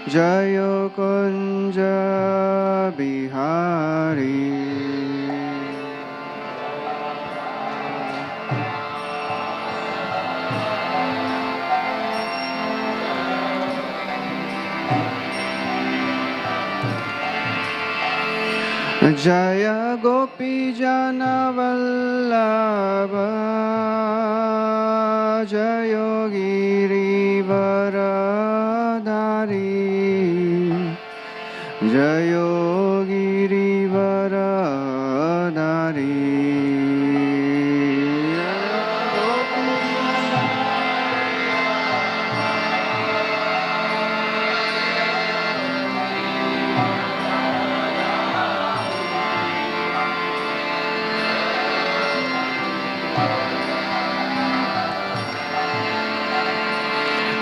Jayo Kunja Bihari. Jaya Gopi Jana Vallabha Jayo Giri Varadari Jayo Giri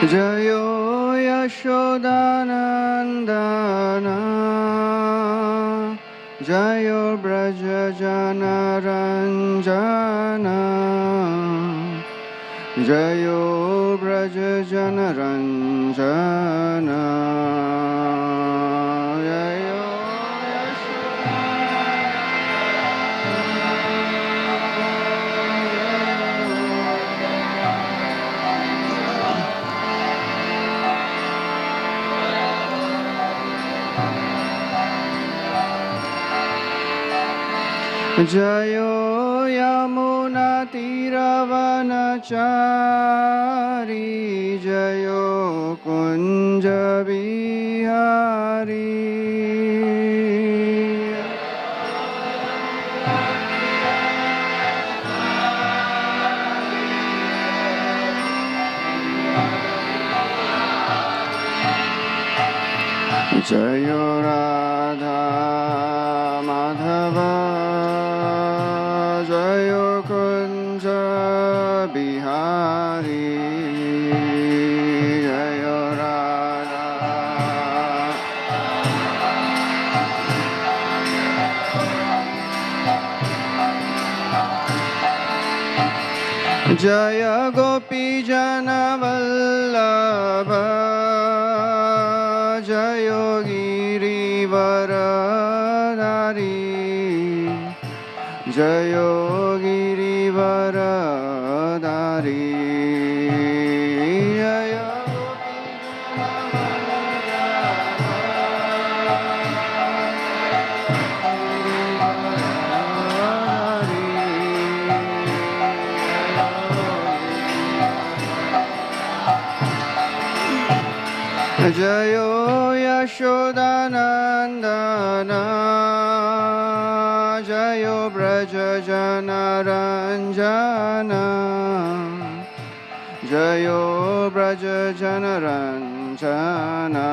Jayo Yashodanandana Jayo Braja Janaranjana Jayo Braja Janaranjana Jayo Jayo Yamuna Tiravanachari Jayo Kunja Bihari Jayo Radha Madhava Jayo Kunja Bihari Jayo Radha Jaya Gopi Jana Vallabha Jayo Giri Varadari Jayo Giri Varadari Jayo Jayo Yashodanandana Jayo Braja Janaranjana Jayo Braja Janaranjana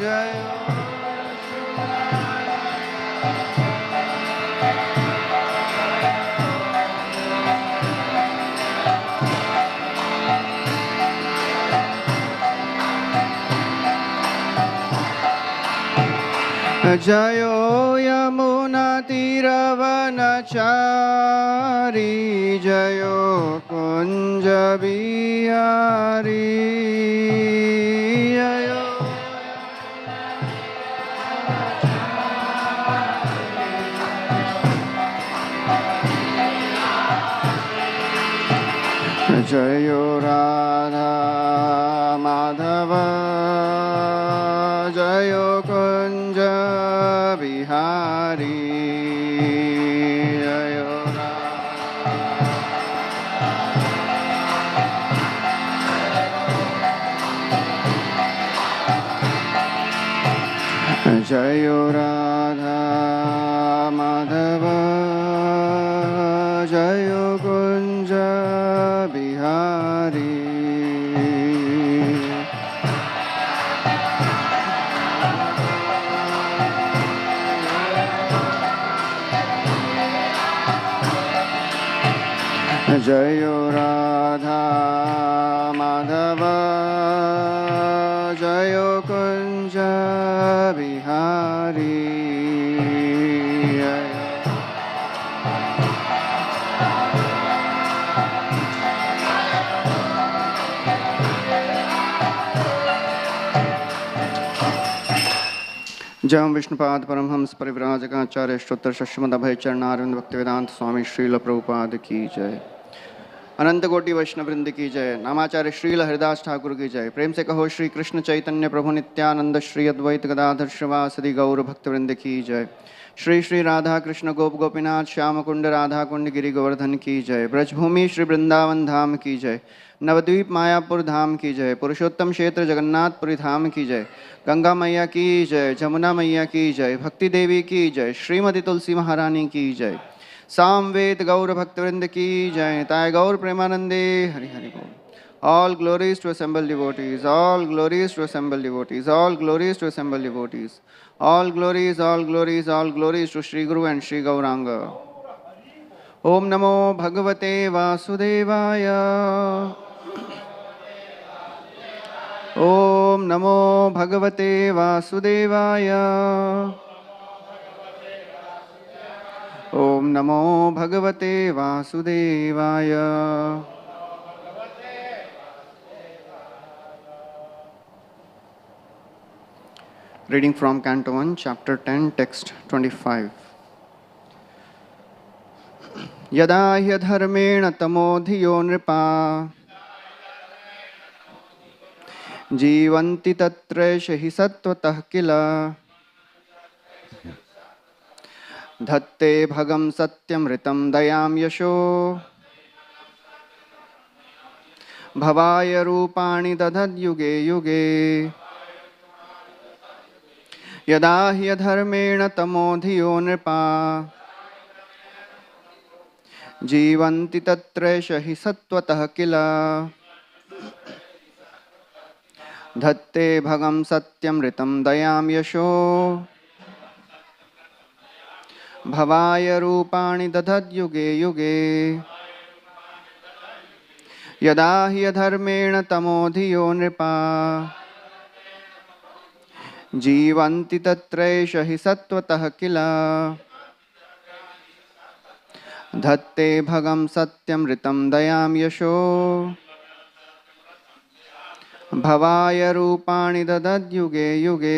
Jayo Jayo Yamuna Tiravanachari Jayo Kunja Bihari Jayo Jayo Radha Madhava Jayo Kunja Bihari Jayo Radha Jayo Radha Madhava Jayo Kunja Bihari Jayo Radha Madhava Jayo Kunja Bihari जयं विष्णुपाद परमहंस परिव्राजकाचार्य श्रोत्र शश्मद अभय चरणारविंद भक्तिवेदांत स्वामी श्रील प्रभुपाद की जय। अनंत कोटि वैष्णव वृंद की जय। नामाचार्य श्रील हरिदास ठाकुर की जय। प्रेम से कहो श्री कृष्ण चैतन्य प्रभु नित्यानंद श्री अद्वैत गदाधर श्रीवासदि गौर भक्तवृंद की जय। श्री श्री राधा कृष्ण गोप गोपीनाथ श्याम कुंड राधा कुंड गिरि गोवर्धन की जय। ब्रजभूमि श्री वृंदावन धाम की जय। नवद्वीप मायापुर धाम की जय। पुरुषोत्तम क्षेत्र जगन्नाथपुरी धाम की जय। गंगा मैया की जय। जमुना मैया की जय। भक्ति देवी की जय। श्रीमती तुलसी महारानी की जय। सामवेद गौर भक्तवृंद की जय। ताय गौर प्रेमानंदे हरि हरि बोल। All glories to assemble devotees, all glories to assemble devotees, all glories to assemble devotees, all glories, all glories, all glories to Sri Guru and Sri Gauranga. Om Namo Bhagavate Vasudevaya. Om Namo Bhagavate Vasudevaya. Om Namo Bhagavate Vasudevaya. Reading from Canto 1, Chapter 10, Text 25. Yada ह्यधर्मेण तमोधियो नृपा जीवन्ति तत्रैष हि सत्त्वतः किल धत्ते भगं सत्यमृतं दयां यशो भवाय रूपाणि दधद्युगे युगे। यदा ह्यधर्मेण तमोधियो नृपा जीवन्ति तत्रैष हि सत्त्वतः किल धत्ते भगं सत्यमृतं दयां यशो भवाय रूपाणि दधद्युगे युगे। यदा ह्यधर्मेण तमोधियो नृपा जीवन्ति तत्रैष हि सत्त्वतः किल धत्ते भगं सत्यमृतं दयां यशो भवाय रूपाणि दधद्युगे युगे।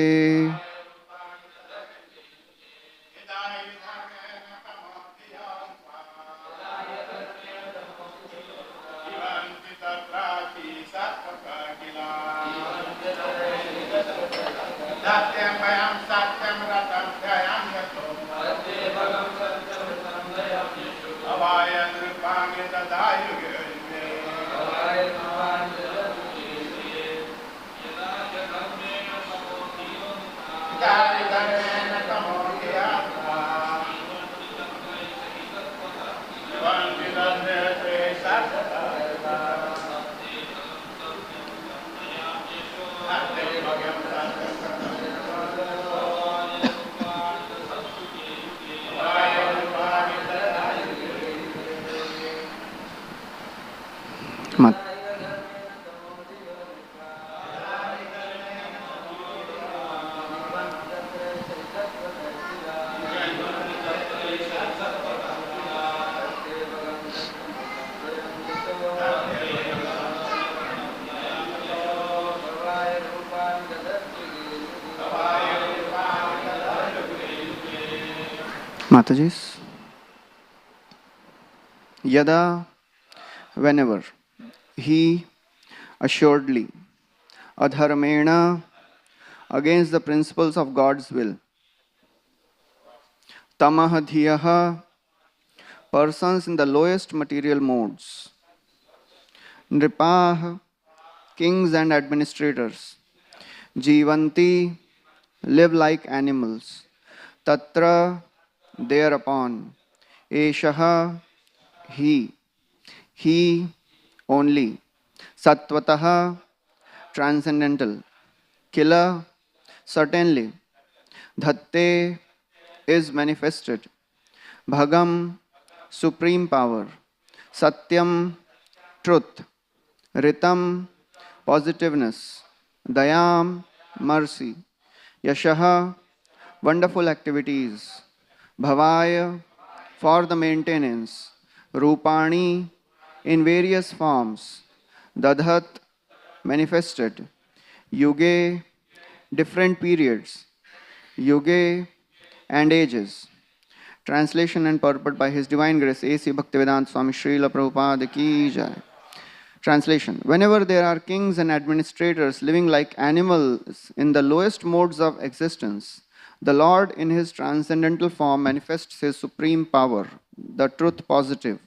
Matajis, Yada, whenever, he, assuredly, adharmena, against the principles of God's will, tamah dhiyaha, persons in the lowest material modes, nripah, kings and administrators, jivanti, live like animals, tatra, thereupon, eshaha, he only, sattvataha, transcendental, kila, certainly, dhatte, is manifested, bhagam, supreme power, satyam, truth, ritam, positiveness, dayam, mercy, yashaha, wonderful activities, bhavaya, for the maintenance, rupani, in various forms, dadhat, manifested, yuge, different periods, Yuge and Ages. Translation and purport by His Divine Grace A.C. Bhaktivedanta Swami Srila Prabhupada Ki Jai. Translation. Whenever there are kings and administrators living like animals in the lowest modes of existence, the Lord in His transcendental form manifests His supreme power, the truth positive,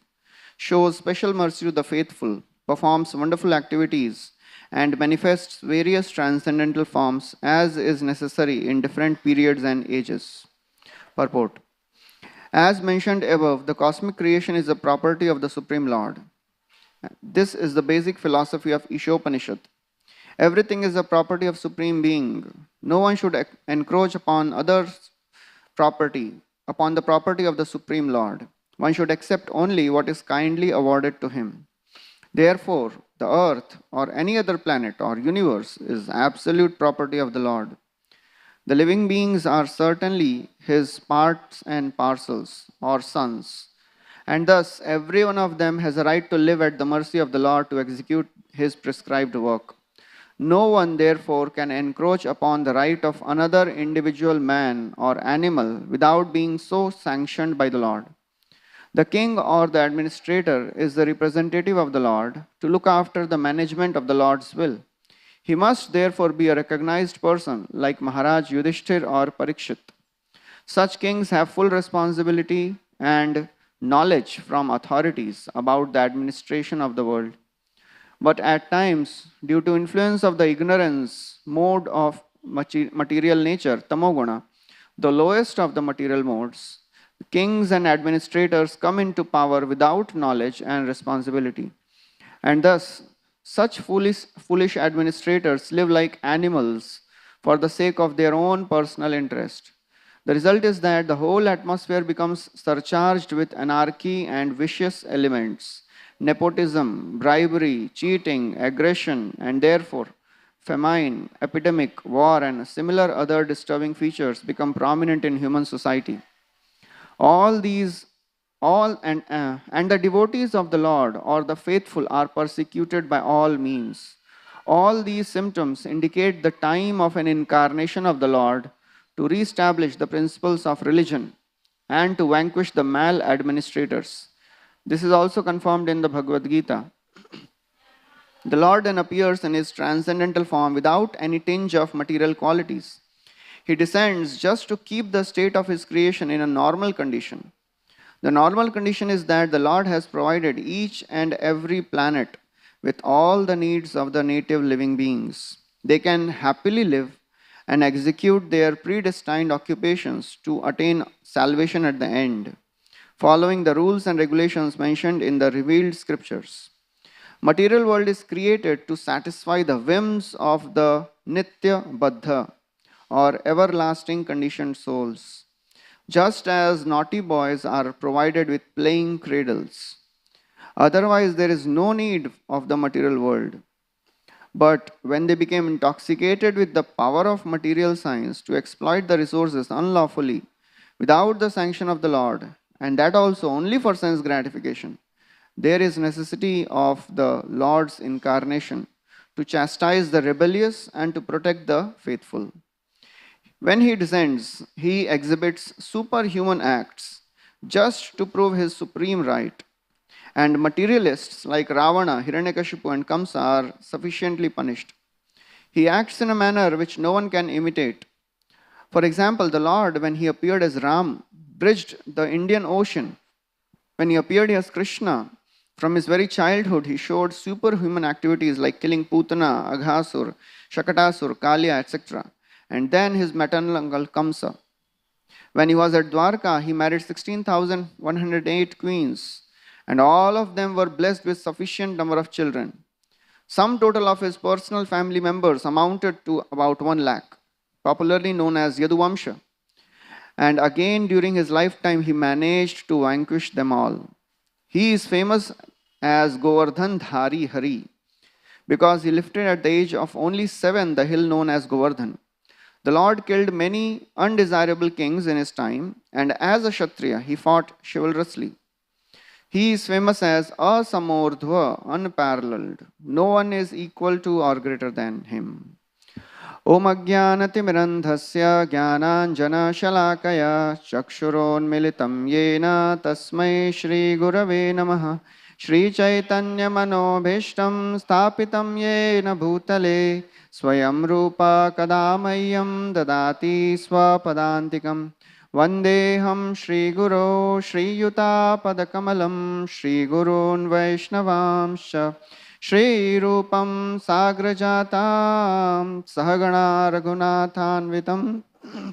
shows special mercy to the faithful, performs wonderful activities, and manifests various transcendental forms as is necessary in different periods and ages. Purport. As mentioned above, the cosmic creation is a property of the Supreme Lord. This is the basic philosophy of Ishopanishad. Everything is a property of Supreme Being. No one should encroach upon others' property, upon the property of the Supreme Lord. One should accept only what is kindly awarded to him. Therefore, the earth or any other planet or universe is absolute property of the Lord. The living beings are certainly his parts and parcels or sons, and thus every one of them has a right to live at the mercy of the Lord to execute his prescribed work. No one, therefore, can encroach upon the right of another individual man or animal without being so sanctioned by the Lord. The king or the administrator is the representative of the Lord to look after the management of the Lord's will. He must therefore be a recognized person like Maharaj Yudhishthir or Parikshit. Such kings have full responsibility and knowledge from authorities about the administration of the world. But at times, due to influence of the ignorance mode of material nature, tamoguna, the lowest of the material modes, kings and administrators come into power without knowledge and responsibility. And thus, such foolish administrators live like animals for the sake of their own personal interest. The result is that the whole atmosphere becomes surcharged with anarchy and vicious elements, nepotism, bribery, cheating, aggression, and therefore famine, epidemic, war, and similar other disturbing features become prominent in human society. And the devotees of the Lord or the faithful are persecuted by all means. All these symptoms indicate the time of an incarnation of the Lord to re-establish the principles of religion and to vanquish the maladministrators. This is also confirmed in the Bhagavad Gita. The Lord then appears in his transcendental form without any tinge of material qualities. He descends just to keep the state of his creation in a normal condition. The normal condition is that the Lord has provided each and every planet with all the needs of the native living beings. They can happily live and execute their predestined occupations to attain salvation at the end, following the rules and regulations mentioned in the revealed scriptures. Material world is created to satisfy the whims of the Nitya Baddha or everlasting conditioned souls, just as naughty boys are provided with playing cradles. Otherwise, there is no need of the material world. But when they became intoxicated with the power of material science to exploit the resources unlawfully, without the sanction of the Lord, and that also only for sense gratification, there is necessity of the Lord's incarnation to chastise the rebellious and to protect the faithful. When he descends, he exhibits superhuman acts just to prove his supreme right. And materialists like Ravana, Hiranyakashipu and Kamsa are sufficiently punished. He acts in a manner which no one can imitate. For example, the Lord, when he appeared as Ram, bridged the Indian Ocean. When he appeared as Krishna, from his very childhood, he showed superhuman activities like killing Putana, Aghasur, Shakatasur, Kalya, etc. And then his maternal uncle Kamsa. When he was at Dwarka, he married 16,108 queens, and all of them were blessed with sufficient number of children. Sum total of his personal family members amounted to about 1 lakh, popularly known as Yaduvamsha. And again, during his lifetime, he managed to vanquish them all. He is famous as Govardhan Dhari Hari because he lifted at the age of only 7 the hill known as Govardhan. The Lord killed many undesirable kings in his time, and as a Kshatriya, he fought chivalrously. He is famous as Asamordhva, unparalleled. No one is equal to or greater than him. Om Ajnanatimirandhasya Jnananjanashalakaya Chakshuronmilitam Yena Tasmai Shri Gurave Namaha. Shri Chaitanya Manobhishtam Sthapitam Yena Bhutale Swayam Rupa Kadamayam Dadati Swapadantikam. Vandeham Shri Guru Shri Yuta Padakamalam Shri Gurun Vaishnavamsha Shri Rupam Sagrajatam Sahagana Raghunathanvitam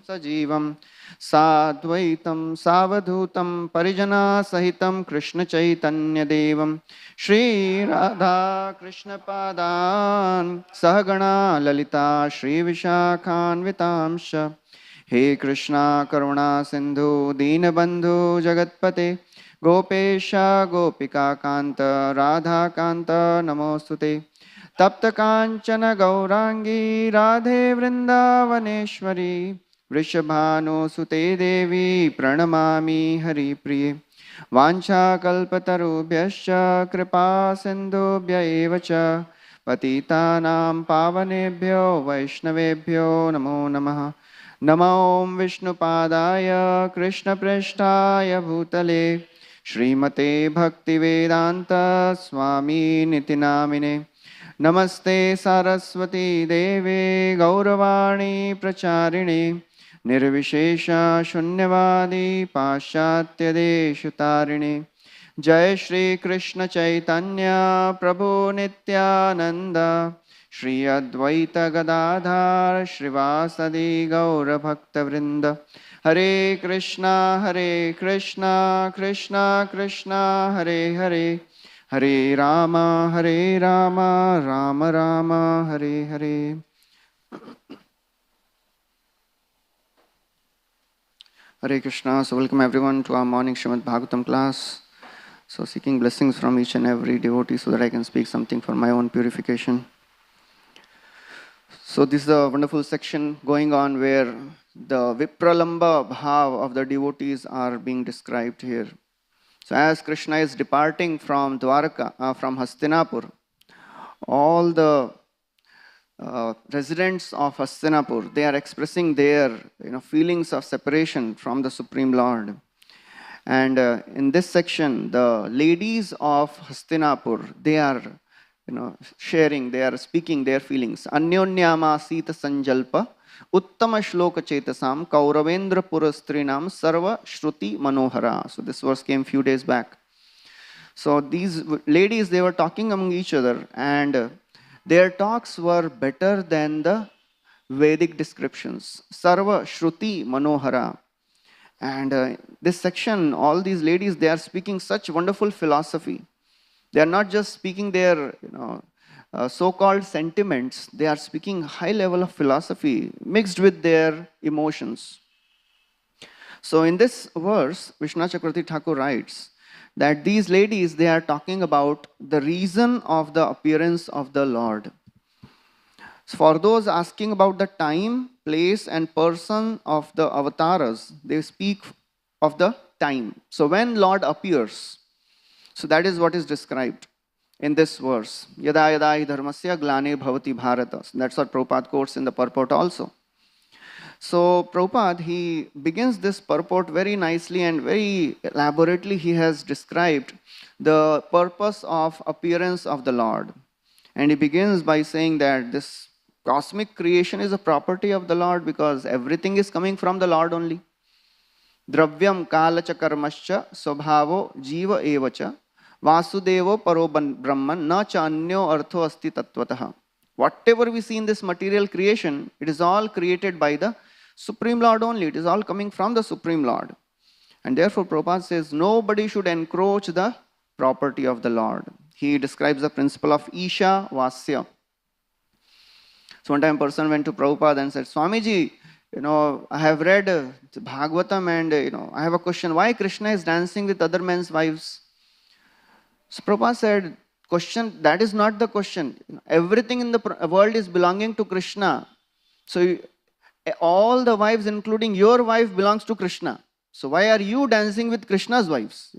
Sajivam Sadvaitam Savadhutam Parijana Sahitam Krishna Chaitanya Devam Shri Radha Krishna Padan Sahagana Lalita Shri Vishakhanvitamsha. He Krishna Karuna Sindhu Deenabandhu Jagatpate Gopesha Gopika Kanta Radha Kanta Namostute Tapta Kanchana Gaurangi Radhe Vrindavaneshwari Vrishabhanu Sute Devi Pranamami Hari Priye Vancha Kalpatarubhyascha Kripa Sindhubhya Evacha Patitanam Pavanebhyo Vaishnavebhyo Namo Namaha. Namo Om Vishnupadaya Krishna Preshtaya Bhutale Srimate Bhaktivedanta Swami Nitinamine. Namaste Saraswati Deve Gauravani Pracharine Nirvishesha Shunyavadi Paschatya Deshutarine. Jai Shri Krishna Chaitanya Prabhu Nityananda Shri Advaita Gadadhar Shrivasadi Gaura Bhakta Vrinda. Hare Krishna Krishna Krishna Hare Hare Hare Rama Rama Rama Hare Hare. Hare Krishna. So welcome everyone to our morning Srimad Bhagavatam class. So seeking blessings from each and every devotee so that I can speak something for my own purification. So this is a wonderful section going on where the Vipralamba bhav of the devotees are being described here. So as Krishna is departing from Dwarka, from Hastinapur, all the residents of Hastinapur, they are expressing their feelings of separation from the Supreme Lord. And in this section, the ladies of Hastinapur, they are sharing, they are speaking their feelings. Anyonyama Sita Sanjalpa Uttama Shloka Chetasam Kauravendra Purastrinam Sarva Shruti Manohara. So this verse came few days back. So these ladies, they were talking among each other and their talks were better than the Vedic descriptions. Sarva Shruti Manohara. And this section, all these ladies, they are speaking such wonderful philosophy. They are not just speaking their so-called sentiments. They are speaking high level of philosophy mixed with their emotions. So in this verse, Vishwanath Chakravarti Thakur writes that these ladies, they are talking about the reason of the appearance of the Lord. So for those asking about the time, place and person of the avatars, they speak of the time. So when Lord appears, so that is what is described in this verse. Yada yada hi dharmasya glane bhavati bharata. So that's what Prabhupada quotes in the purport also. So Prabhupada, he begins this purport very nicely and very elaborately. He has described the purpose of appearance of the Lord. And he begins by saying that this cosmic creation is a property of the Lord because everything is coming from the Lord only. Dravyam kalacha karmascha swabhavo jiva evacha Vasudevo paro brahman na cha anyo artho asti tattvataha. Whatever we see in this material creation, it is all created by the Supreme Lord only. It is all coming from the Supreme Lord. And therefore Prabhupada says nobody should encroach the property of the Lord. He describes the principle of Isha Vasya. So one time a person went to Prabhupada and said, Swamiji, I have read Bhagavatam and I have a question. Why Krishna is dancing with other men's wives? So Prabhupada said, question, that is not the question. Everything in the world is belonging to Krishna. So all the wives, including your wife, belongs to Krishna. So why are you dancing with Krishna's wives?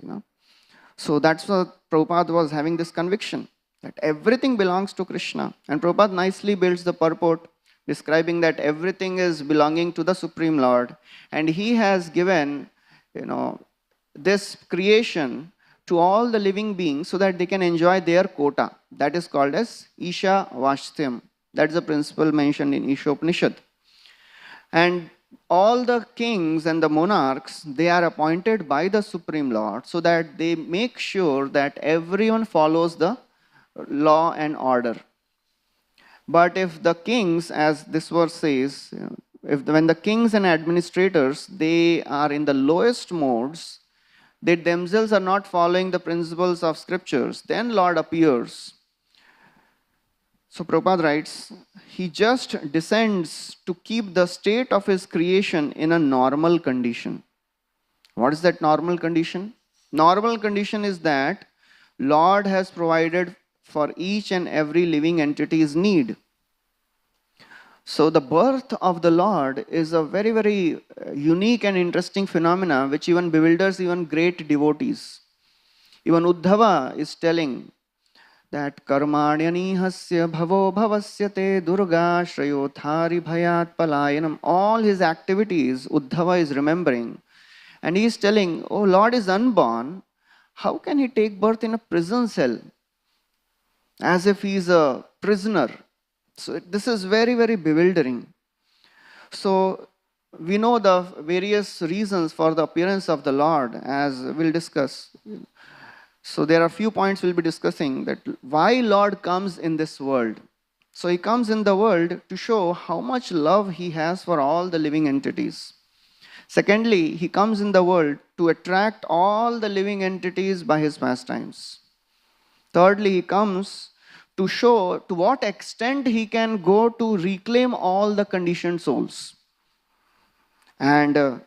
So that's what Prabhupada was having this conviction, that everything belongs to Krishna. And Prabhupada nicely builds the purport, describing that everything is belonging to the Supreme Lord, and He has given, this creation to all the living beings so that they can enjoy their quota. That is called as Isha Vashyam. That's the principle mentioned in Ishopanishad. And all the kings and the monarchs, they are appointed by the Supreme Lord so that they make sure that everyone follows the law and order. But if the kings, as this verse says, when the kings and administrators, they are in the lowest modes, they themselves are not following the principles of scriptures, then Lord appears. So Prabhupada writes, He just descends to keep the state of His creation in a normal condition. What is that normal condition? Normal condition is that Lord has provided for each and every living entity's need. So the birth of the Lord is a very, very unique and interesting phenomena which even bewilders even great devotees. Even Uddhava is telling that karmanyani hasya bhavo bhavasya te durga shrayothari bhayat palayanam. All his activities Uddhava is remembering, and he is telling, oh, Lord is unborn, how can he take birth in a prison cell? As if he is a prisoner. So this is very, very bewildering. So we know the various reasons for the appearance of the Lord, as we'll discuss. So there are a few points we'll be discussing, that why Lord comes in this world. So He comes in the world to show how much love He has for all the living entities. Secondly, He comes in the world to attract all the living entities by His pastimes. Thirdly, He comes to show to what extent He can go to reclaim all the conditioned souls. And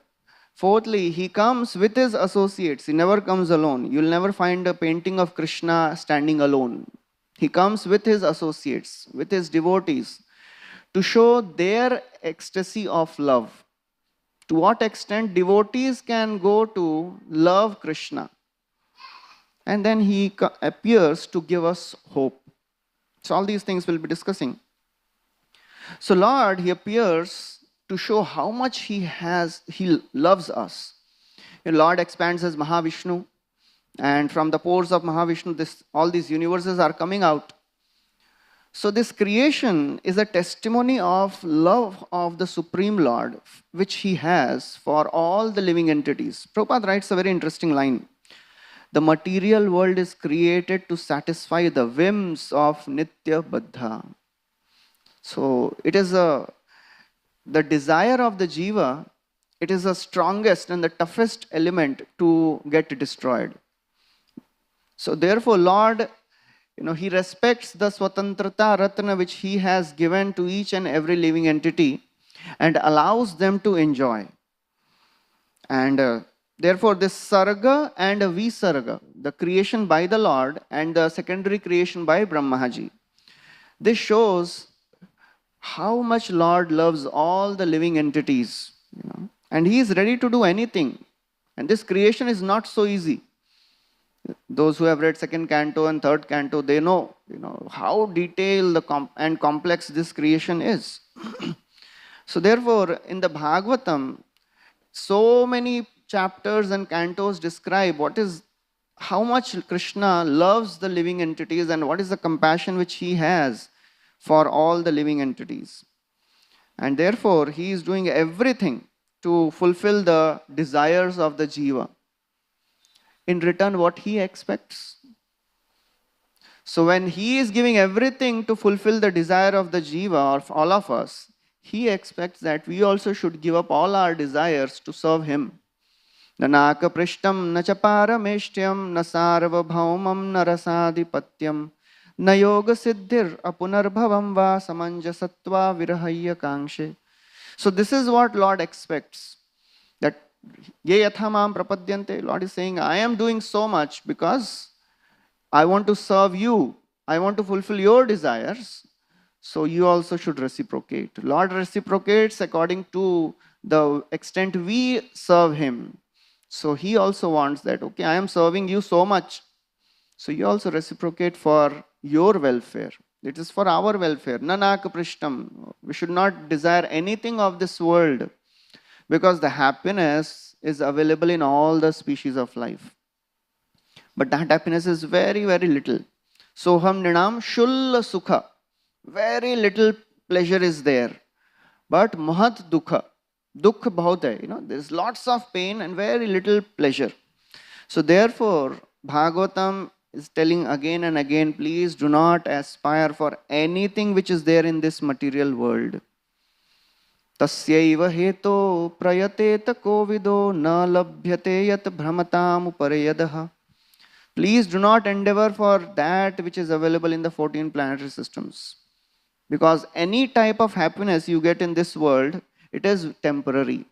fourthly, He comes with His associates. He never comes alone. You'll never find a painting of Krishna standing alone. He comes with His associates, with His devotees, to show their ecstasy of love. To what extent devotees can go to love Krishna. And then He appears to give us hope. So all these things we'll be discussing. So Lord, He appears to show how much He loves us. Lord expands as Mahavishnu, and from the pores of Mahavishnu, all these universes are coming out. So this creation is a testimony of love of the Supreme Lord, which He has for all the living entities. Prabhupada writes a very interesting line. The material world is created to satisfy the whims of Nitya Baddha. So it is the desire of the jiva, it is the strongest and the toughest element to get destroyed. So therefore Lord, He respects the Swatantrata Ratna which He has given to each and every living entity and allows them to enjoy. And therefore, this Sarga and Visarga, the creation by the Lord and the secondary creation by Brahmaji, this shows how much Lord loves all the living entities, and He is ready to do anything. And this creation is not so easy. Those who have read second canto and third canto, they know, how detailed and complex this creation is. So therefore, in the Bhagavatam, so many chapters and cantos describe how much Krishna loves the living entities and what is the compassion which He has for all the living entities. And therefore, He is doing everything to fulfill the desires of the jiva. In return, what He expects. So when He is giving everything to fulfill the desire of the jiva, of all of us, He expects that we also should give up all our desires to serve Him. Nanaka prishtam na chaparameshtyam na sarvabhaumam na rasadhipatyam na yoga siddhir apunarbhavam va samanjasatva virahaya kangshe. So this is what Lord expects. That ye yathamam prapadyante, Lord is saying, I am doing so much because I want to serve you. I want to fulfill your desires. So you also should reciprocate. Lord reciprocates according to the extent we serve Him. So He also wants that, okay, I am serving you so much. So you also reciprocate for your welfare. It is for our welfare. Nanak prishtam. We should not desire anything of this world, because the happiness is available in all the species of life. But that happiness is very, very little. Soham ninam shulla sukha. Very little pleasure is there. But mahat dukha. Dukha bahut hai. There is lots of pain and very little pleasure. So therefore, Bhagavatam is telling again and again, please do not aspire for anything which is there in this material world. Tasyaiva heto prayateta kovido na labhyate yat brahmatam uparayadaha. Please do not endeavor for that which is available in the 14 planetary systems. Because any type of happiness you get in this world, it is temporary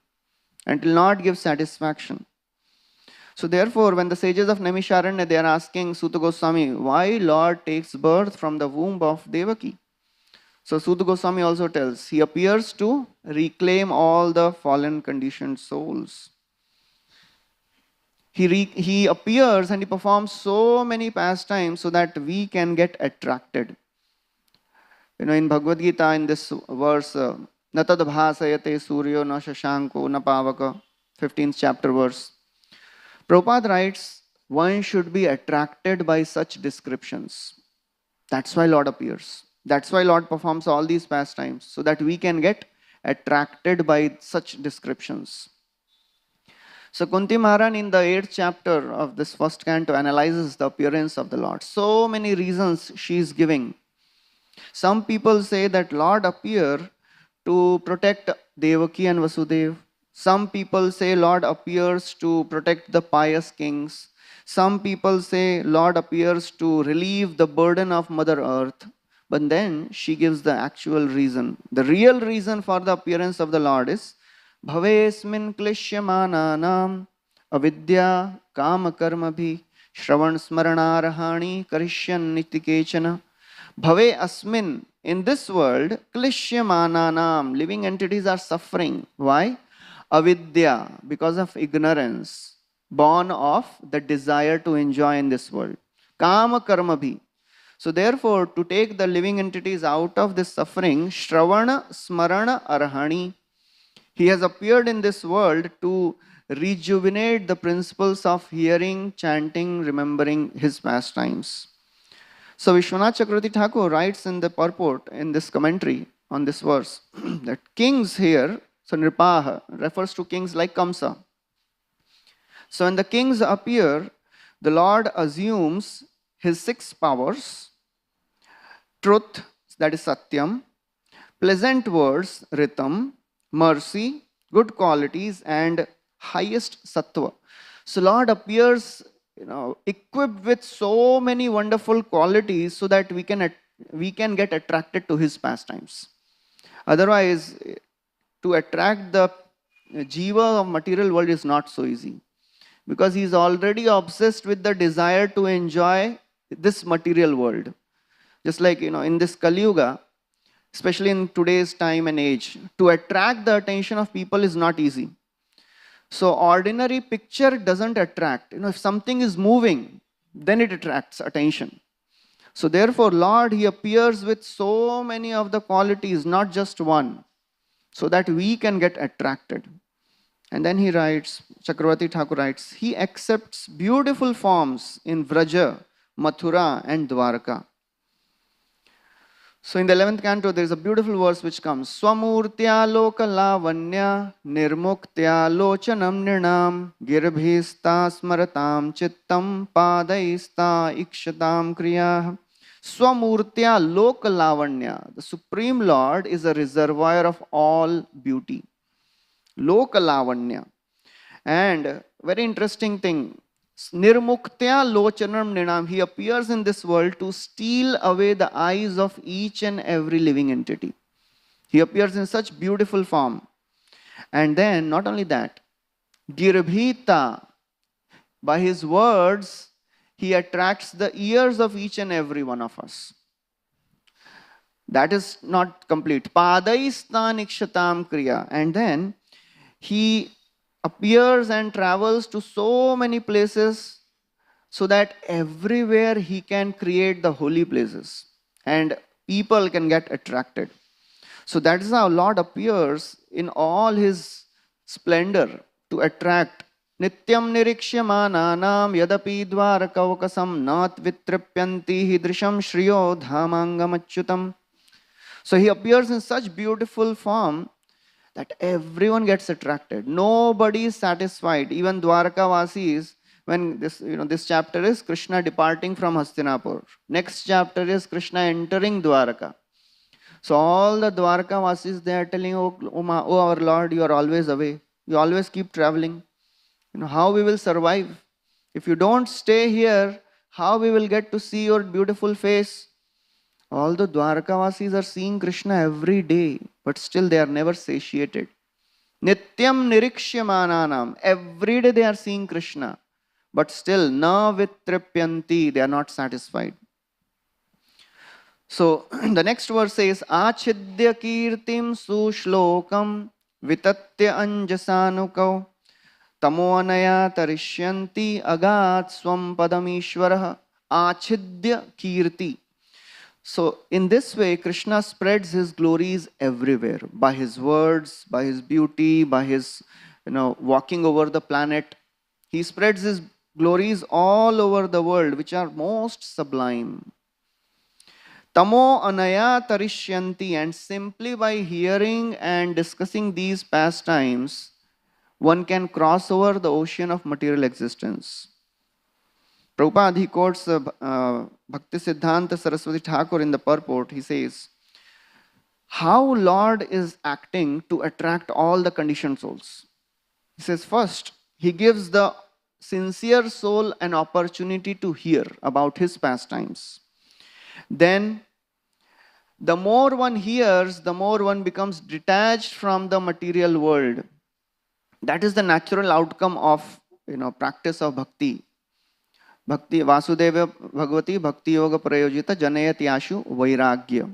and will not give satisfaction. So therefore, when the sages of Naimisharanya, they are asking Suta Goswami, why Lord takes birth from the womb of Devaki? So Suta Goswami also tells, he appears to reclaim all the fallen conditioned souls. He appears and he performs so many pastimes so that we can get attracted. In Bhagavad Gita, in this verse, Natad bhasayate suryo na shashanko na pavaka, 15th chapter verse, Prabhupada writes, one should be attracted by such descriptions. That's why Lord appears. That's why Lord performs all these pastimes, so that we can get attracted by such descriptions. So Kunti Maharani in the 8th chapter of this first canto analyzes the appearance of the Lord. So many reasons she is giving. Some people say that Lord appear to protect Devaki and Vasudev. Some people say Lord appears to protect the pious kings. Some people say Lord appears to relieve the burden of Mother Earth. But then she gives the actual reason. The real reason for the appearance of the Lord is Bhavesmin klishyamananam avidya kama karmabhi shravan smaranarahani karishyan nitikechana. Bhave asmin, in this world, klishyamananam, living entities are suffering. Why? Avidya, because of ignorance, born of the desire to enjoy in this world. Kama karmabhi. So therefore, to take the living entities out of this suffering, Shravana Smarana Arhani, he has appeared in this world to rejuvenate the principles of hearing, chanting, remembering his pastimes. So Vishwanath Chakravarti Thakur writes in the purport, in this commentary on this verse, that kings here, so Nripaha refers to kings like Kamsa. So when the kings appear, the Lord assumes his 6 powers: truth, that is Satyam, pleasant words, Ritam, mercy, good qualities, and highest Sattva. So Lord appears, equipped with so many wonderful qualities so that we can get attracted to his pastimes. Otherwise, to attract the jiva of material world is not so easy, because he is already obsessed with the desire to enjoy this material world. Just like, in this Kali Yuga, especially in today's time and age, to attract the attention of people is not easy. So ordinary picture doesn't attract. If something is moving, then it attracts attention. So therefore, Lord, he appears with so many of the qualities, not just one, so that we can get attracted. And then he writes, Chakravarti Thakur writes, he accepts beautiful forms in Vraja, Mathura and Dwarka. So in the 11th canto, there is a beautiful verse which comes, Swamurtya loka lavanya nirmuktya lochanam nirnam girbhista smaratam chittam padaista ikshatam kriya. Swamurtya loka lavanya, the Supreme Lord is a reservoir of all beauty. Loka lavanya. And very interesting thing, Nirmuktya lochanam nirnam, he appears in this world to steal away the eyes of each and every living entity. He appears in such beautiful form. And then, not only that, Girbhita, by his words, he attracts the ears of each and every one of us. That is not complete. Padaistan ikshatam kriya. And then, he appears and travels to so many places so that everywhere he can create the holy places. And people can get attracted. So that is how Lord appears in all his splendor to attract. Nityam nirikshamananam yadapi dvarakavakasam nat vitripyanti hidrisham shriyo dhamangam. So he appears in such beautiful form that everyone gets attracted. Nobody is satisfied. Even Dwarka Vasis, when this chapter is Krishna departing from Hastinapur. Next chapter is Krishna entering Dwarka. So all the Dwarka Vasis, they are telling, oh our Lord, you are always away. You always keep traveling. How we will survive? If you don't stay here, how we will get to see your beautiful face? All the Dwarkavasis are seeing Krishna every day, but still they are never satiated. Nityam nirikshamananam. Every day they are seeing Krishna, but still na vitripyanti. They are not satisfied. So the next verse says, Achidya kirtim sushlokam vitatya anjasanukau tamoanaya tarishyanti agat swam padamishwarah. Achidya kirti. So in this way, Krishna spreads his glories everywhere, by his words, by his beauty, by his walking over the planet. He spreads his glories all over the world, which are most sublime. Tamo anaya tarishyanti, and simply by hearing and discussing these pastimes, one can cross over the ocean of material existence. Prabhupada, he quotes Bhakti Siddhanta Saraswati Thakur in the purport. He says, how Lord is acting to attract all the conditioned souls. He says, first, he gives the sincere soul an opportunity to hear about his pastimes. Then, the more one hears, the more one becomes detached from the material world. That is the natural outcome of practice of bhakti. Bhakti Vasudeva Bhagavati Bhakti Yoga Prayojita Janayati Ashu Vairagya.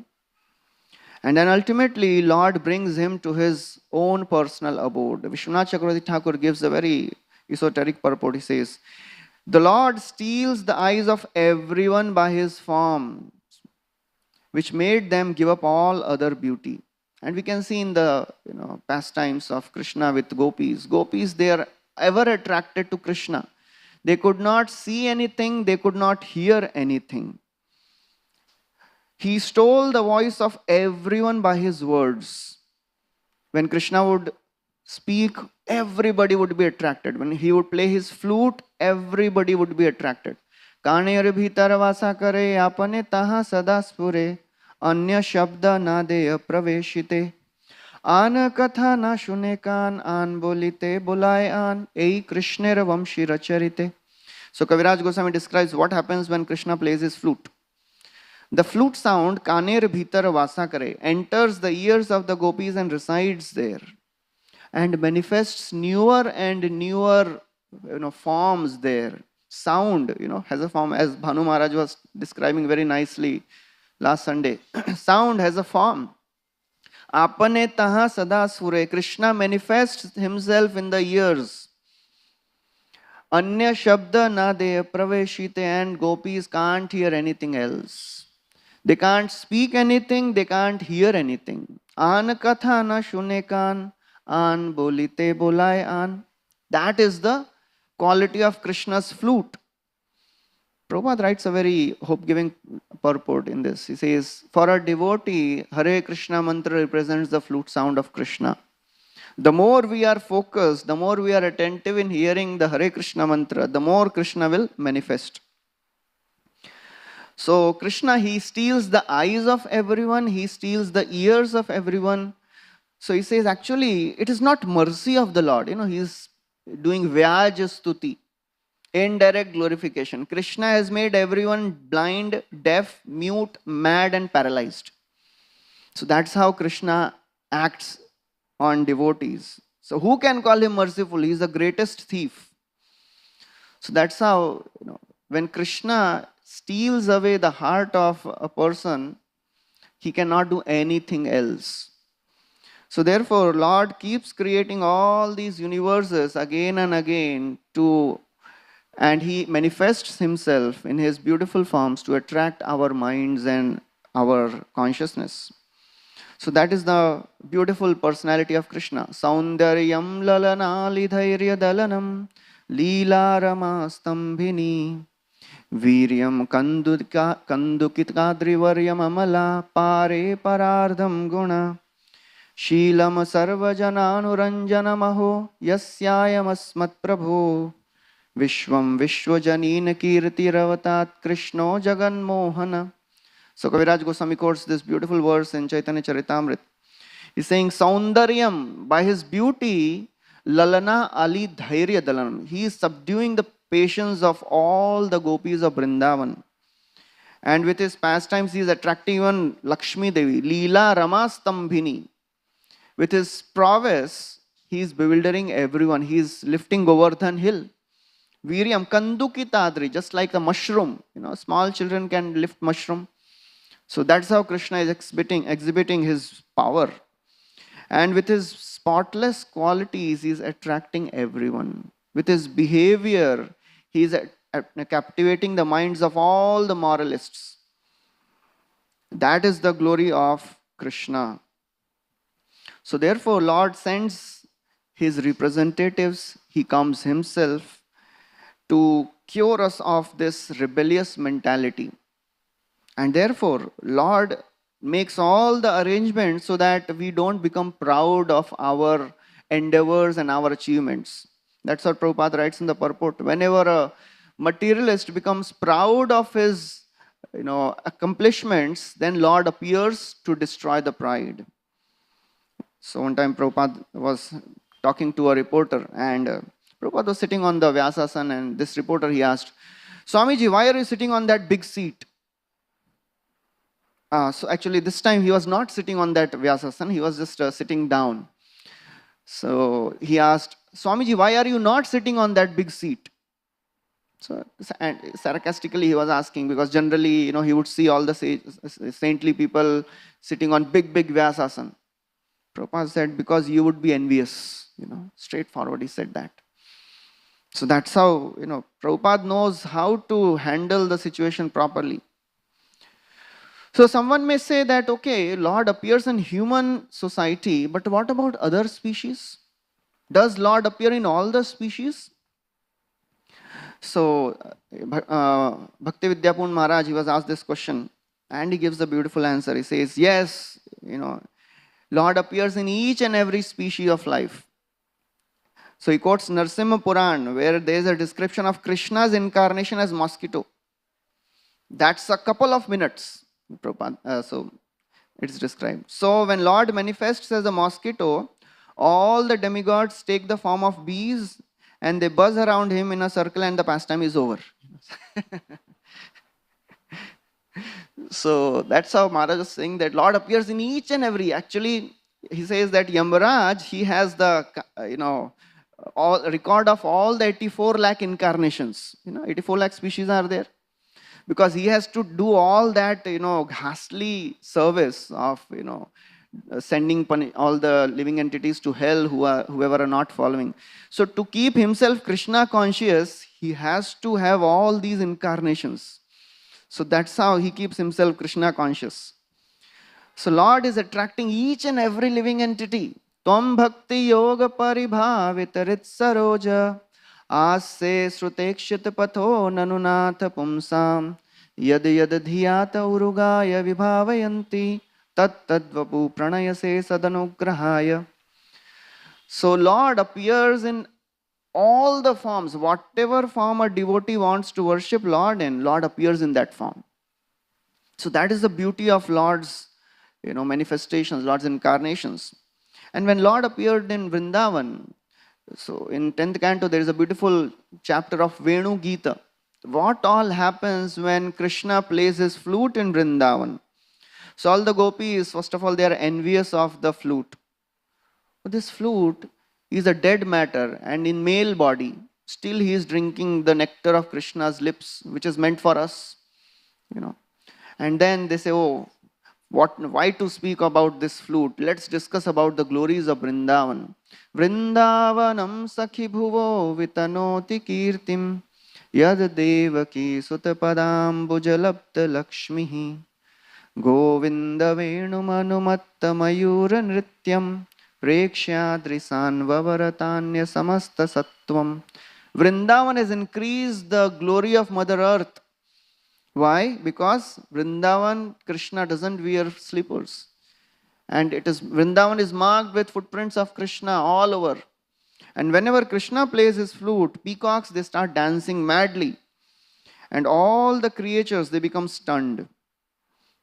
And then ultimately, Lord brings him to his own personal abode. Vishwanath Chakravarti Thakur gives a very esoteric purport. He says, the Lord steals the eyes of everyone by his form, which made them give up all other beauty. And we can see in the pastimes of Krishna with gopis. Gopis, they are ever attracted to Krishna. They could not see anything, they could not hear anything. He stole the voice of everyone by his words. When Krishna would speak, everybody would be attracted. When he would play his flute, everybody would be attracted. Kaneyar bhitar vasa kare apane taha sada spure anya shabda na deya praveshite an katha na shune kan an bolite bolay an ei Krishnera vamshi racharite. So Kaviraj Goswami describes what happens when Krishna plays his flute. The flute sound, Kaner Bhitar Vasa Kare, enters the ears of the gopis and resides there, and manifests newer and newer forms there. Sound, has a form, as Bhanu Maharaj was describing very nicely last Sunday. Sound has a form. Apane taha sada sure. Krishna manifests himself in the ears. Anya shabda na de praveshite, and gopis can't hear anything else. They can't speak anything, they can't hear anything. An katha na shunekan, an bolite bolay an. That is the quality of Krishna's flute. Prabhupada writes a very hope-giving purport in this. He says, for a devotee, Hare Krishna mantra represents the flute sound of Krishna. The more we are focused, the more we are attentive in hearing the Hare Krishna mantra, the more Krishna will manifest. So Krishna, he steals the eyes of everyone, he steals the ears of everyone. So he says, actually, it is not mercy of the Lord. He is doing Vyaj Stuti, indirect glorification. Krishna has made everyone blind, deaf, mute, mad, and paralyzed. So that's how Krishna acts on devotees. So who can call him merciful? He is the greatest thief. So that's how, when Krishna steals away the heart of a person, he cannot do anything else. So therefore, Lord keeps creating all these universes again and again and he manifests himself in his beautiful forms to attract our minds and our consciousness. So that is the beautiful personality of Krishna. Saundaryam lalanali dhairya dalanam leela rama stambhini Viryam kandukitadrivaryam amala pare parardham guna Sheelam sarvajananuranjanam aho yasyayam asmat prabho Vishwam vishwajanina kirtiravatat Krishno jaganmohana. So Kaviraj Goswami quotes this beautiful verse in Chaitanya Charitamrita. He's saying Saundaryam, by his beauty, Lalana Ali Dhairya Dalanam. He is subduing the patience of all the gopis of Vrindavan. And with his pastimes, he is attracting even Lakshmi Devi, Leela Rama Stambhini. With his prowess, he is bewildering everyone. He is lifting Govardhan hill. Viryam Kandukitadri, just like a mushroom. Small children can lift mushroom. So that's how Krishna is exhibiting his power. And with his spotless qualities, he is attracting everyone. With his behavior, he is captivating the minds of all the moralists. That is the glory of Krishna. So therefore, Lord sends his representatives. He comes himself to cure us of this rebellious mentality. And therefore, Lord makes all the arrangements so that we don't become proud of our endeavors and our achievements. That's what Prabhupada writes in the purport. Whenever a materialist becomes proud of his accomplishments, then Lord appears to destroy the pride. So one time Prabhupada was talking to a reporter, and Prabhupada was sitting on the Vyasasana, and this reporter, he asked, Swamiji, why are you sitting on that big seat? So actually this time he was not sitting on that Vyasasana, he was just sitting down. So he asked, Swamiji, why are you not sitting on that big seat? So and sarcastically he was asking, because generally he would see all the saintly people sitting on big Vyasasana. Prabhupada said, because you would be envious. Straightforward he said that. So that's how Prabhupada knows how to handle the situation properly. So someone may say that, okay, Lord appears in human society, but what about other species? Does Lord appear in all the species? So Bhakti Vidyapun Maharaj, he was asked this question, and he gives a beautiful answer. He says, yes, Lord appears in each and every species of life. So he quotes Narsimha Puran, where there is a description of Krishna's incarnation as mosquito. That's a couple of minutes. So it's described. So when Lord manifests as a mosquito, all the demigods take the form of bees and they buzz around him in a circle, and the pastime is over. So that's how Maharaj is saying that Lord appears in each and every. Actually, he says that Yamaraj, he has the all record of all the 84 lakh incarnations. 84 lakh species are there. Because he has to do all that, ghastly service of, sending all the living entities to hell whoever are not following. So to keep himself Krishna conscious, he has to have all these incarnations. So that's how he keeps himself Krishna conscious. So Lord is attracting each and every living entity. Tvam bhakti yoga paribhavitarit saroja Ase srutekshit patho nanunatha pumsam yad dhiyata urugaya vibhavayanti tat tadvapu pranayase sadanugrahaya. So Lord appears in all the forms. Whatever form a devotee wants to worship Lord in, Lord appears in that form. So that is the beauty of Lord's manifestations, Lord's incarnations. And when Lord appeared in Vrindavan, so in 10th canto, there is a beautiful chapter of Venu Gita. What all happens when Krishna plays his flute in Vrindavan? So all the gopis, first of all, they are envious of the flute. But this flute is a dead matter, and in male body, still he is drinking the nectar of Krishna's lips, which is meant for us. And then they say, oh, why to speak about this flute? Let's discuss about the glories of Vrindavan. Vrindavanam sakhi bhuvo vitanoti kirtim yad devaki sutapadam bujalapta lakshmihi Govinda Venumanumatta Mayura Nrityam Prekshadrisan Vavaratanya Samasta Sattvam. Vrindavan has increased the glory of Mother Earth. Why? Because Vrindavan, Krishna doesn't wear slippers. And Vrindavan is marked with footprints of Krishna all over. And whenever Krishna plays his flute, peacocks, they start dancing madly. And all the creatures, they become stunned.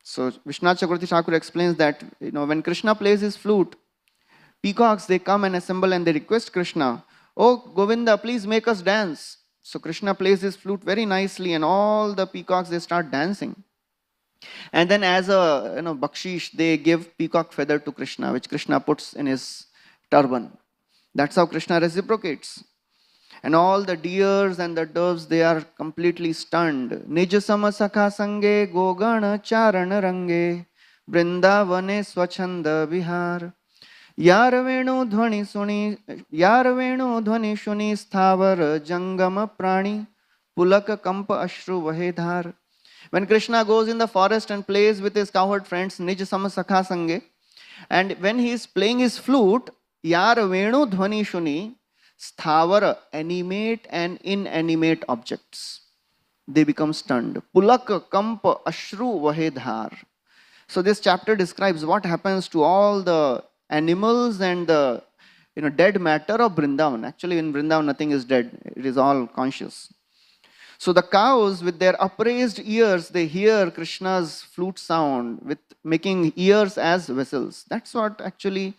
So Vishwanath Chakravarti Thakur explains that when Krishna plays his flute, peacocks, they come and assemble and they request Krishna, "Oh Govinda, please make us dance." So Krishna plays his flute very nicely and all the peacocks, they start dancing. And then as a bakshish, they give peacock feather to Krishna, which Krishna puts in his turban. That's how Krishna reciprocates. And all the deers and the doves, they are completely stunned. Nij samasakha sange gogana charana range Vrindavane swachanda vihar. Yar venu dhvani shuni sthavar jangama prani pulaka kampa ashru vahedhar. When Krishna goes in the forest and plays with his cowherd friends, Nij samasakha sange, and when he is playing his flute, Yar venu dhvani shuni, sthavara, animate and inanimate objects, they become stunned. Pulaka kampa ashru vahedhar. So this chapter describes what happens to all the animals and the dead matter of Vrindavan. Actually, in Vrindavan, nothing is dead. It is all conscious. So the cows, with their upraised ears, they hear Krishna's flute sound, with making ears as vessels. That's what actually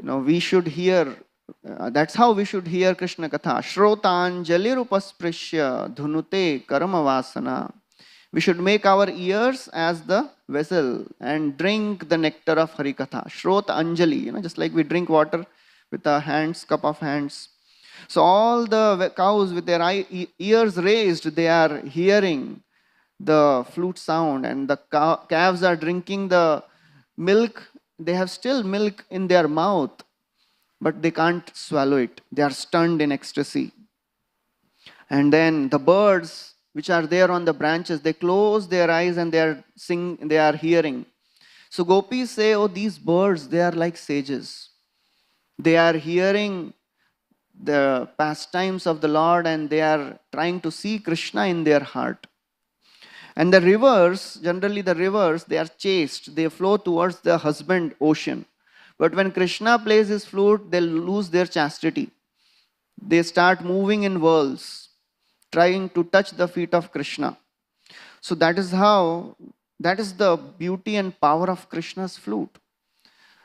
we should hear. That's how we should hear Krishna Katha. Shrotanjali rupasprishya dhunute karamavasana. We should make our ears as the vessel and drink the nectar of Harikatha. Shrot Anjali, just like we drink water with our hands, cup of hands. So all the cows with their ears raised, they are hearing the flute sound, and the calves are drinking the milk. They have still milk in their mouth, but they can't swallow it. They are stunned in ecstasy. And then the birds which are there on the branches, they close their eyes and they are hearing. So gopis say, "Oh, these birds, they are like sages. They are hearing the pastimes of the Lord and they are trying to see Krishna in their heart." And the rivers, generally the rivers, they are chaste. They flow towards the husband ocean. But when Krishna plays his flute, they lose their chastity. They start moving in whirls, trying to touch the feet of Krishna. So that is the beauty and power of Krishna's flute.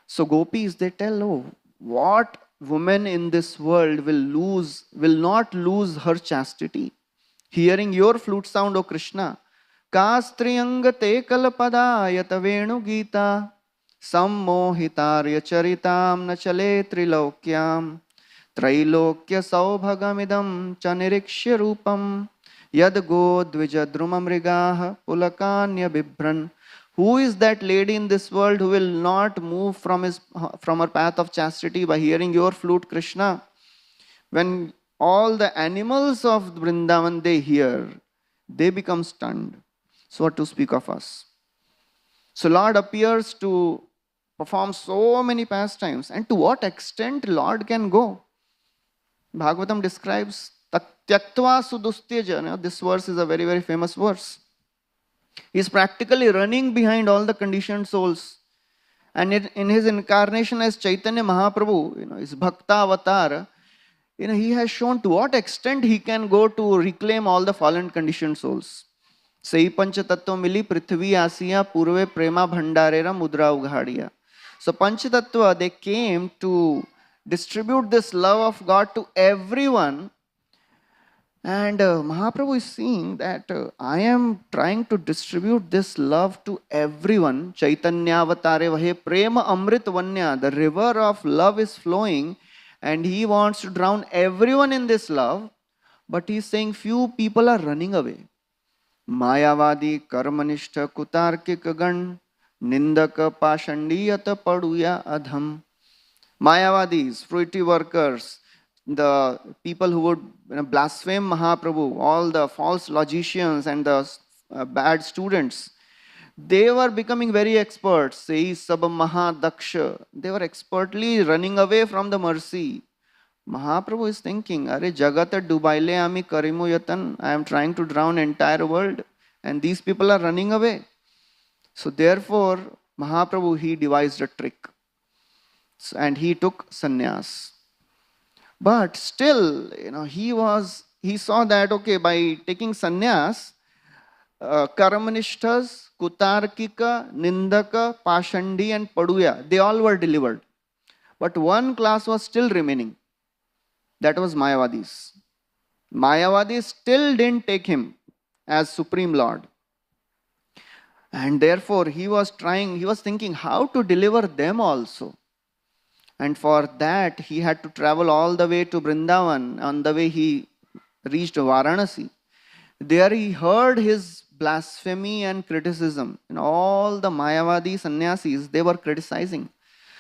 So gopis, they tell, "Oh, what woman in this world will not lose her chastity hearing your flute sound, O Krishna? Kastriyangate kalpadayata venu gita sammohitarya charitam na chale trilokyam Trailokya saubhagamidam chanirikshya rupam yad go dvijadrumamrigaha pulakanya bibhran." Who is that lady in this world who will not move from her path of chastity by hearing your flute, Krishna? When all the animals of Vrindavan, they hear, they become stunned. So what to speak of us? So Lord appears to perform so many pastimes. And to what extent Lord can go? Bhagavatam describes Tatyaktva sudustyaja. This verse is a very, very famous verse. He is practically running behind all the conditioned souls. And in his incarnation as Chaitanya Mahaprabhu, his Bhakta avatar, he has shown to what extent he can go to reclaim all the fallen conditioned souls. Sei pancha tattva mili prithvi asiya purve prema bhandarera mudra ughadiya. So pancha tattva, they came to distribute this love of God to everyone. And Mahaprabhu is seeing that I am trying to distribute this love to everyone. Chaitanya avatare vahe prema amrit vanya. The river of love is flowing and he wants to drown everyone in this love. But he is saying few people are running away. Mayavadi karmanishta kutarkik gan nindaka pashandiyata paduya adham. Mayavadis, fruity workers, the people who would blaspheme Mahaprabhu, all the false logicians and the bad students, They were becoming very expert. Sei sab mahadaksha. They were expertly running away from the mercy. Mahaprabhu is thinking, Are Jagata Dubaile Ami Karimu Yatan. I am trying to drown entire world. And these people are running away. So therefore, Mahaprabhu, he devised a trick. And he took sannyas. But still, he saw that, okay, by taking sannyas, Karmanishtas, Kutarkika, Nindaka, Pashandi and Paduya, they all were delivered. But one class was still remaining. That was Mayavadis. Mayavadis still didn't take him as Supreme Lord. And therefore, he was thinking how to deliver them also. And for that, he had to travel all the way to Vrindavan. On the way, he reached Varanasi. There he heard his blasphemy and criticism. And all the Mayavadi sannyasis, they were criticizing.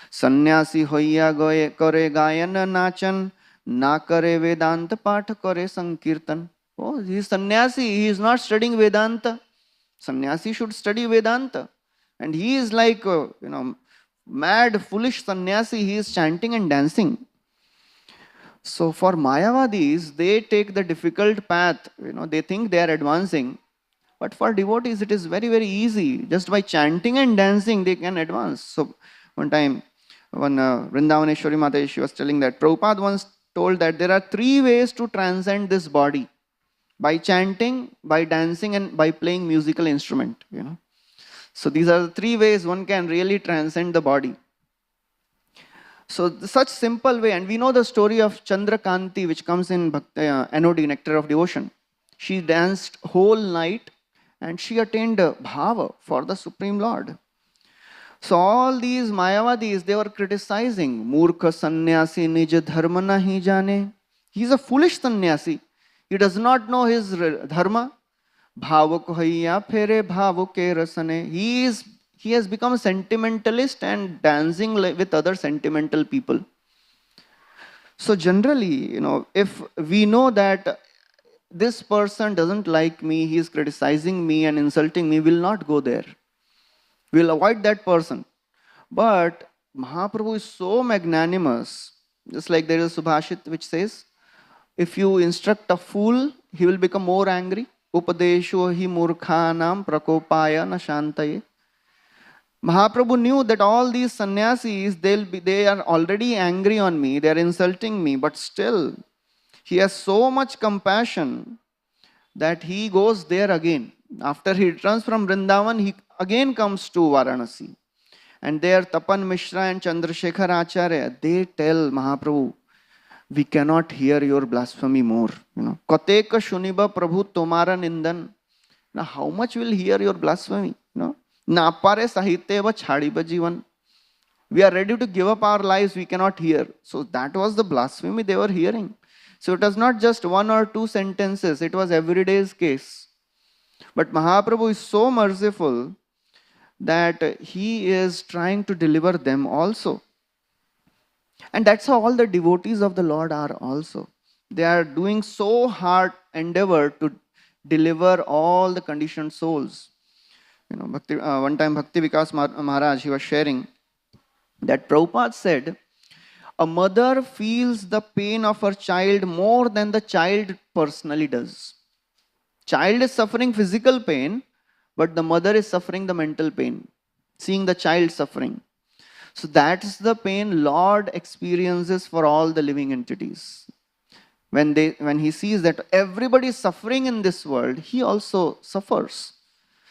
Sannyasi hoya goye kare gayana nachan, na kare Vedanta patha kare sankirtan. Oh, he is sannyasi, he is not studying Vedanta. Sannyasi should study Vedanta. And he is like, mad, foolish sannyasi, he is chanting and dancing. So for Mayavadis, they take the difficult path. They think they are advancing. But for devotees, it is very, very easy. Just by chanting and dancing, they can advance. So one time, when Vrindavaneshwari Mataji, she was telling that Prabhupada once told that there are 3 ways to transcend this body. By chanting, by dancing, and by playing musical instrument. So these are the 3 ways one can really transcend the body. So such simple way, and we know the story of Chandrakanti, which comes in NOD, Nectar of Devotion. She danced whole night and she attained bhava for the Supreme Lord. So all these Mayavadis, they were criticizing, Murkha sannyasi nij dharma nahi jane. He is a foolish sannyasi. He does not know his dharma. Bhavuk hoiya phere bhavuke rasane. He has become a sentimentalist and dancing with other sentimental people. So generally, if we know that this person doesn't like me, he is criticizing me and insulting me, we'll not go there. We'll avoid that person. But Mahaprabhu is so magnanimous, just like there is a Subhashit which says, if you instruct a fool, he will become more angry. Upadesho hi murkhanam prakopaya na shantaye. Mahaprabhu knew that all these sannyasis, they are already angry on me, they are insulting me, but still, he has so much compassion that he goes there again. After he returns from Vrindavan, he again comes to Varanasi. And there Tapan Mishra and Chandrasekhar Acharya, they tell Mahaprabhu, we cannot hear your blasphemy more. Kateka Shuniba Prabhu Tomara Nindan. Now how much will hear your blasphemy? Napare Sahiteva Chhadiba Jivan. We are ready to give up our lives, we cannot hear. So that was the blasphemy they were hearing. So it was not just 1 or 2 sentences, it was every day's case. But Mahaprabhu is so merciful that he is trying to deliver them also. And that's how all the devotees of the Lord are also. They are doing so hard endeavor to deliver all the conditioned souls. One time Bhakti Vikas Maharaj, he was sharing that Prabhupada said, a mother feels the pain of her child more than the child personally does. Child is suffering physical pain, but the mother is suffering the mental pain, seeing the child suffering. So that's the pain Lord experiences for all the living entities. When he sees that everybody is suffering in this world, he also suffers.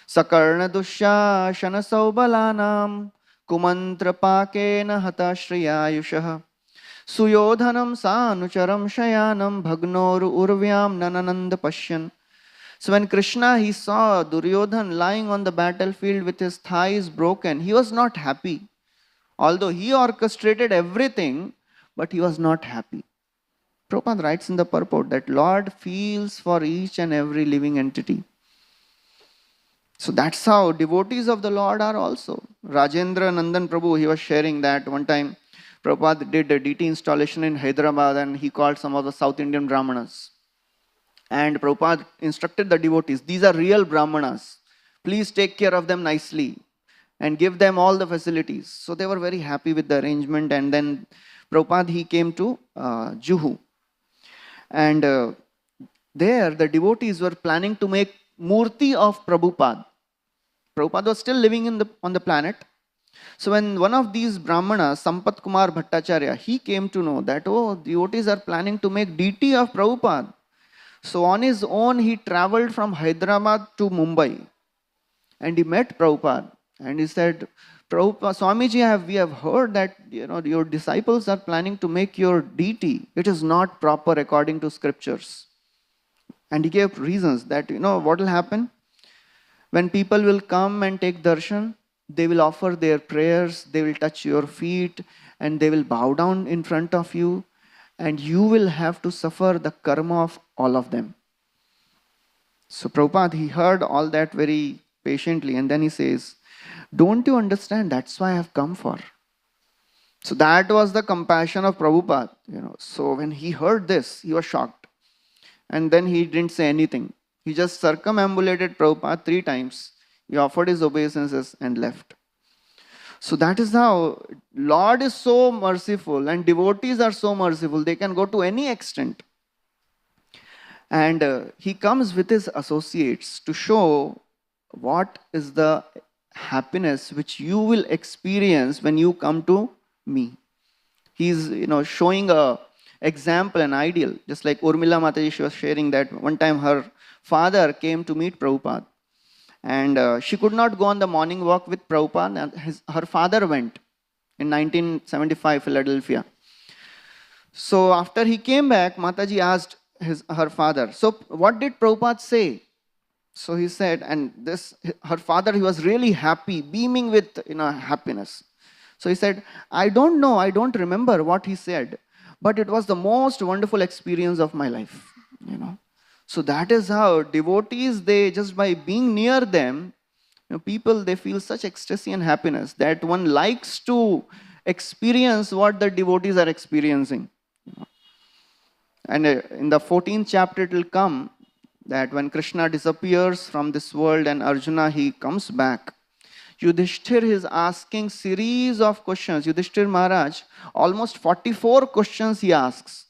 Sakarna dushya shana saubalanam kumantra pakena hata shriyayushaha suyodhanam sanucharam shayanam bhagnoru urvyam nanananda pashyan. So when Krishna, he saw Duryodhan lying on the battlefield with his thighs broken, he was not happy. Although he orchestrated everything, but he was not happy. Prabhupada writes in the purport that Lord feels for each and every living entity. So that's how devotees of the Lord are also. Rajendra Nandan Prabhu, he was sharing that one time Prabhupada did a DT installation in Hyderabad and he called some of the South Indian Brahmanas. And Prabhupada instructed the devotees, these are real Brahmanas. Please take care of them nicely and give them all the facilities. So they were very happy with the arrangement. And then Prabhupada, he came to Juhu. And there the devotees were planning to make murti of Prabhupada. Prabhupada was still living on the planet. So when one of these Brahmanas, Sampat Kumar Bhattacharya, he came to know that, oh, devotees are planning to make deity of Prabhupada. So on his own, he traveled from Hyderabad to Mumbai. And he met Prabhupada. And he said, Prabhupada, Swamiji, we have heard that your disciples are planning to make your deity. It is not proper according to scriptures. And he gave reasons that, what will happen? When people will come and take darshan, they will offer their prayers, they will touch your feet, and they will bow down in front of you, and you will have to suffer the karma of all of them. So Prabhupada, he heard all that very patiently, and then he says, don't you understand? That's why I have come for. So that was the compassion of Prabhupada. So when he heard this, he was shocked. And then he didn't say anything. He just circumambulated Prabhupada 3 times. He offered his obeisances and left. So that is how Lord is so merciful and devotees are so merciful. They can go to any extent. And he comes with his associates to show what is the happiness which you will experience when you come to me. He's showing a example, an ideal. Just like Urmila Mataji, she was sharing that one time her father came to meet Prabhupada. And she could not go on the morning walk with Prabhupada, and her father went in 1975, Philadelphia. So after he came back, Mataji asked her father, so what did Prabhupada say? So he said, and her father, he was really happy, beaming with happiness. So he said, I don't know, I don't remember what he said, but it was the most wonderful experience of my life. So that is how devotees, they just by being near them, people, they feel such ecstasy and happiness that one likes to experience what the devotees are experiencing. And in the 14th chapter it will come that when Krishna disappears from this world and Arjuna, he comes back, Yudhishthir is asking series of questions. Yudhishthir Maharaj, almost 44 questions he asks.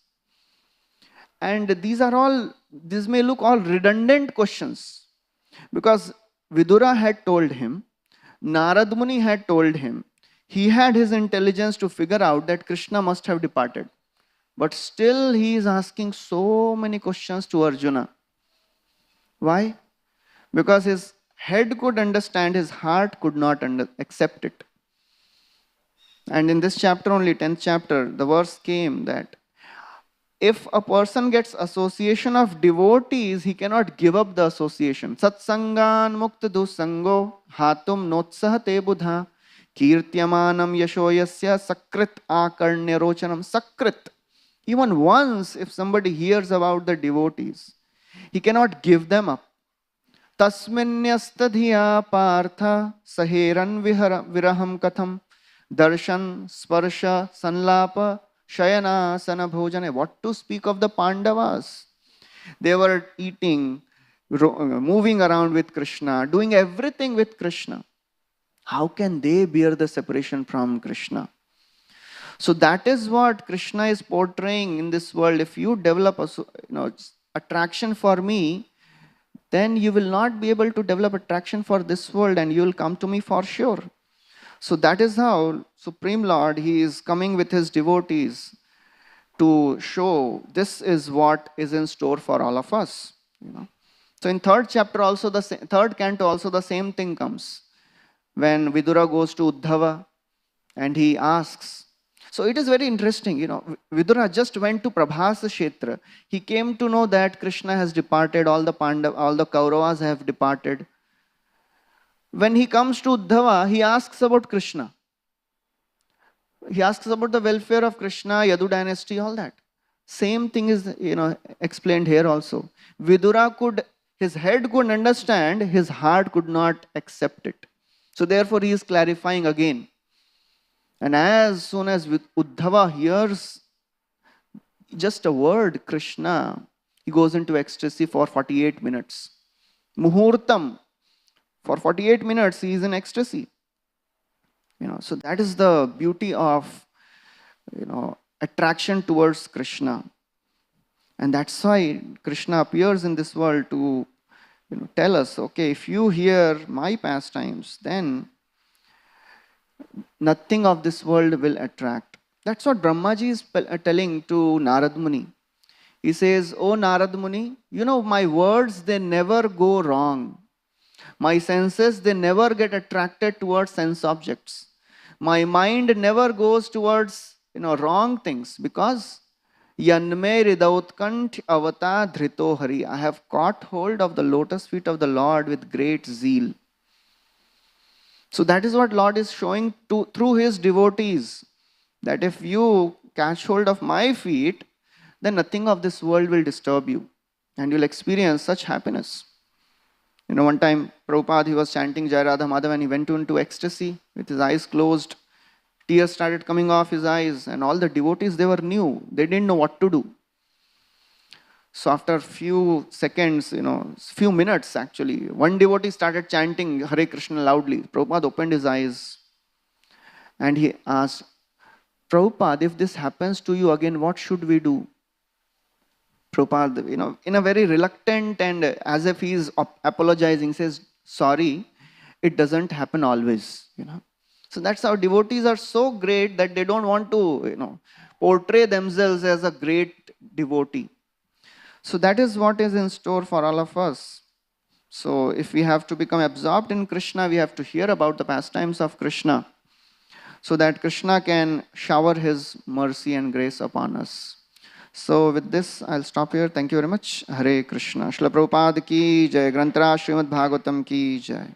And these may look all redundant questions, because Vidura had told him, Narad Muni had told him, he had his intelligence to figure out that Krishna must have departed. But still he is asking so many questions to Arjuna. Why? Because his head could understand, his heart could not accept it. And in this chapter only, 10th chapter, the verse came that if a person gets association of devotees, he cannot give up the association. Satsangan mukta dusango hatum notsahate buddha kirtyamanam yashoyasya sakrit akarnya rochanam. Sakrit. Even once, if somebody hears about the devotees, he cannot give them up. Tasminyastadhiya partha saheran viraham katham darshan sparsha sanlapa shayana sana bhojane. What to speak of the Pandavas? They were eating, moving around with Krishna, doing everything with Krishna. How can they bear the separation from Krishna? So that is what Krishna is portraying in this world. If you develop attraction for me, then you will not be able to develop attraction for this world, and you will come to me for sure. So that is how Supreme Lord, he is coming with his devotees to show this is what is in store for all of us. So in 3rd chapter also, the 3rd canto also, the same thing comes. When Vidura goes to Uddhava and he asks. So it is very interesting, Vidura just went to Prabhasa Kshetra. He came to know that Krishna has departed, all the Kauravas have departed. When he comes to Uddhava, he asks about Krishna. He asks about the welfare of Krishna, Yadu dynasty, all that. Same thing is, explained here also. Vidura his head could understand, his heart could not accept it. So therefore he is clarifying again. And as soon as Uddhava hears just a word, Krishna, he goes into ecstasy for 48 minutes. Muhurtam, For 48 minutes, he is in ecstasy. So that is the beauty of, attraction towards Krishna. And that's why Krishna appears in this world to, tell us, okay, if you hear my pastimes, then nothing of this world will attract. That's what Brahmaji is telling to Narad Muni. He says, "Oh Narad Muni, my words, they never go wrong. My senses, they never get attracted towards sense objects. My mind never goes towards, wrong things, because Yanme Ridautkant Avata Dhrito Hari. I have caught hold of the lotus feet of the Lord with great zeal." So that is what Lord is showing through his devotees, that if you catch hold of my feet, then nothing of this world will disturb you, and you'll experience such happiness. One time Prabhupada, he was chanting Jai Radha Madhava, and he went into ecstasy with his eyes closed. Tears started coming off his eyes, and all the devotees, they were new. They didn't know what to do. So after a few seconds, few minutes actually, one devotee started chanting Hare Krishna loudly. Prabhupada opened his eyes and he asked, "Prabhupada, if this happens to you again, what should we do?" Prabhupada, in a very reluctant and as if he is apologizing, says, "Sorry, it doesn't happen always." So that's how devotees are so great that they don't want to, portray themselves as a great devotee. So that is what is in store for all of us. So if we have to become absorbed in Krishna, we have to hear about the pastimes of Krishna, so that Krishna can shower his mercy and grace upon us. So with this, I'll stop here. Thank you very much. Hare Krishna. Srila Prabhupada ki jai. Granthra Srimad Bhagavatam ki jai.